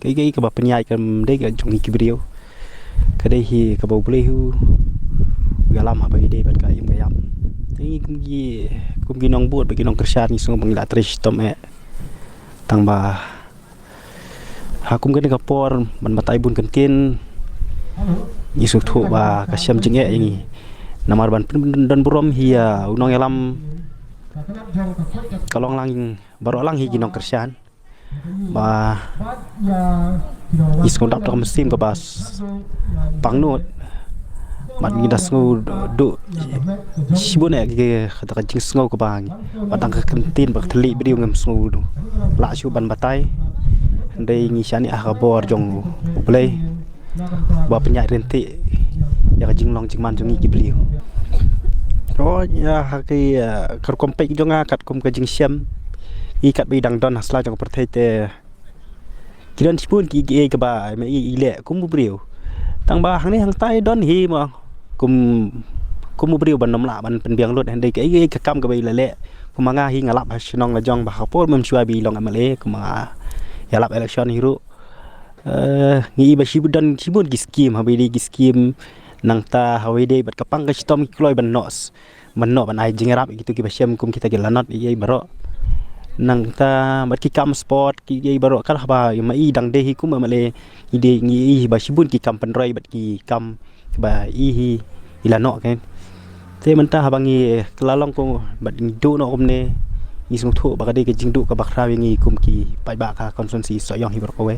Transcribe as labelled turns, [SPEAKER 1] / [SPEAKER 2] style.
[SPEAKER 1] cái bắp nhai cầm đấy cái trong cái video cái đây thì cái bầu beli hu gak lama bagi dia berkat yang bayam ini kumgi nong buat bagi nong kerjaan ni semua mengilat terus tom tambah hakum kan kapor man matai bun kentin isu tu ba kasyam jengek ini namar ban dan burom hia unong elam kalong lang baru lang higi nong kerjaan ba isu dap tak mesin ke bas pangnut mat ngidas ngu du sibun ke kata kajing sngo ke bang batang ke kentin bak teli beri ngam sngo du la shu ban batai ndai ngi shani bor jong play ba penyak renti ya kajing long jing man jong ngi beli oh ya ke kar kompek jong kat kum kajing siam ikat bidang don hasla jong perthai te kiran sibun ki ke ba me ile kum beri tang ba hang ni hang tai don hi ma kum beri ban nom la ban pen biang lut handai ke kam ke bai lele kumanga hi ngalap hasnong la jong ba kapol mem shua bi long amale kumanga ya lap election hiru ngi ba sibudan sibun gi scheme habi di gi scheme nang ta hawi de bat kapang ka stom kloi ban nos ban no ban ai jingrap gitu ki basiam kum kita ge lanot ye baro nang ta bat ki kam sport ki ye baro kal ba ma i dang de hi kum amale ide ngi ba sibun ki kam pen roi bat ki kam ba hi ilano kan te menta habangi kelalong ko bat ngidu no omne ngi sung thu ba ka de ke jingdu ka bakra ngi kum ki pai ba ka konsumsi so yong hi bro ko we